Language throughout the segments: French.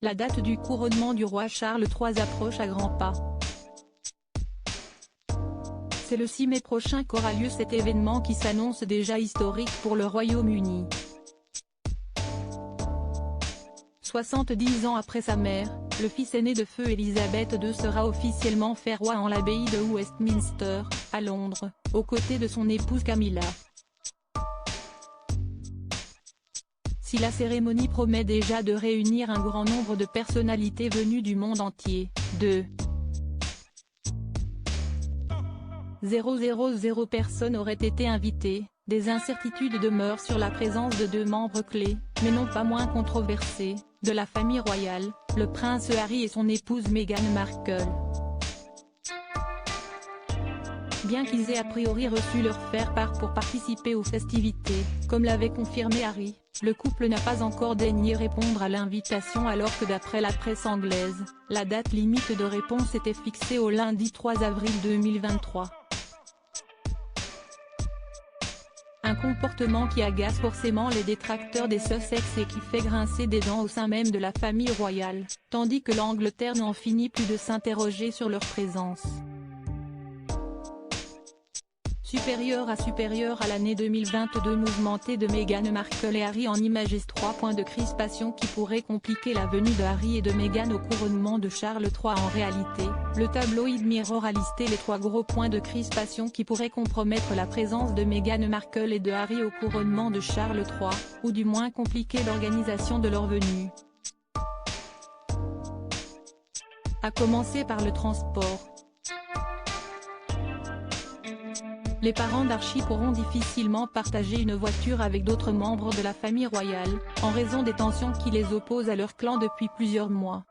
La date du couronnement du roi Charles III approche à grands pas. C'est le 6 mai prochain qu'aura lieu cet événement qui s'annonce déjà historique pour le Royaume-Uni. 70 ans après sa mère, le fils aîné de feu Élisabeth II sera officiellement fait roi en l'abbaye de Westminster, à Londres, aux côtés de son épouse Camilla. Si la cérémonie promet déjà de réunir un grand nombre de personnalités venues du monde entier, 000 personnes auraient été invitées, des incertitudes demeurent sur la présence de deux membres clés, mais non pas moins controversés, de la famille royale, le prince Harry et son épouse Meghan Markle. Bien qu'ils aient a priori reçu leur faire-part pour participer aux festivités, comme l'avait confirmé Harry, le couple n'a pas encore daigné répondre à l'invitation alors que d'après la presse anglaise, la date limite de réponse était fixée au lundi 3 avril 2023. Un comportement qui agace forcément les détracteurs des Sussex et qui fait grincer des dents au sein même de la famille royale, tandis que l'Angleterre n'en finit plus de s'interroger sur leur présence. Supérieur à l'année 2022 mouvementée de Meghan Markle et Harry en images 3 points de crispation qui pourraient compliquer la venue de Harry et de Meghan au couronnement de Charles III. En réalité, le tabloïd Mirror a listé les 3 gros points de crispation qui pourraient compromettre la présence de Meghan Markle et de Harry au couronnement de Charles III, ou du moins compliquer l'organisation de leur venue. À commencer par le transport. Les parents d'Archie pourront difficilement partager une voiture avec d'autres membres de la famille royale, en raison des tensions qui les opposent à leur clan depuis plusieurs mois.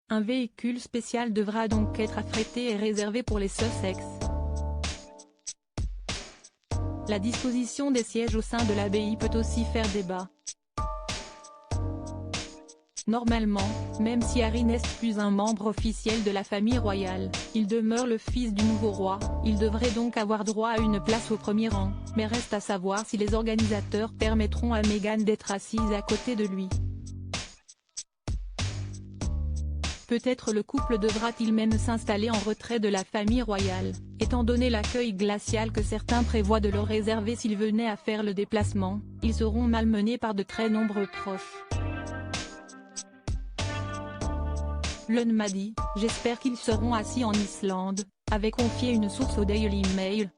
Un véhicule spécial devra donc être affrété et réservé pour les Sussex. La disposition des sièges au sein de l'abbaye peut aussi faire débat. Normalement, même si Harry n'est plus un membre officiel de la famille royale, il demeure le fils du nouveau roi, il devrait donc avoir droit à une place au premier rang, mais reste à savoir si les organisateurs permettront à Meghan d'être assise à côté de lui. Peut-être le couple devra-t-il même s'installer en retrait de la famille royale, étant donné l'accueil glacial que certains prévoient de leur réserver s'ils venaient à faire le déplacement, ils seront malmenés par de très nombreux proches. L'un m'a dit « J'espère qu'ils seront assis en Islande », avait confié une source au Daily Mail.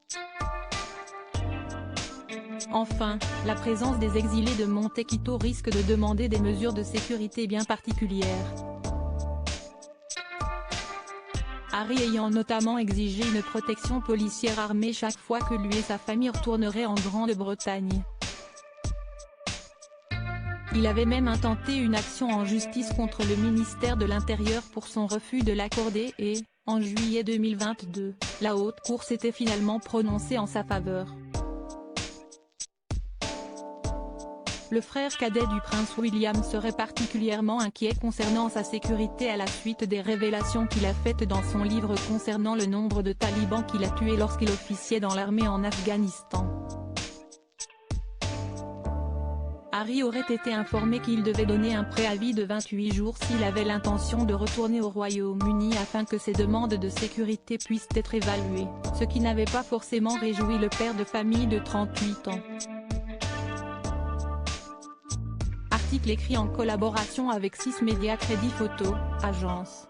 Enfin, la présence des exilés de Monte Quito risque de demander des mesures de sécurité bien particulières. Harry ayant notamment exigé une protection policière armée chaque fois que lui et sa famille retourneraient en Grande-Bretagne. Il avait même intenté une action en justice contre le ministère de l'Intérieur pour son refus de l'accorder et, en juillet 2022, la Haute Cour s'était finalement prononcée en sa faveur. Le frère cadet du prince William serait particulièrement inquiet concernant sa sécurité à la suite des révélations qu'il a faites dans son livre concernant le nombre de talibans qu'il a tués lorsqu'il officiait dans l'armée en Afghanistan. Harry aurait été informé qu'il devait donner un préavis de 28 jours s'il avait l'intention de retourner au Royaume-Uni afin que ses demandes de sécurité puissent être évaluées, ce qui n'avait pas forcément réjoui le père de famille de 38 ans. Article écrit en collaboration avec 6 médias Crédit Photo, agence.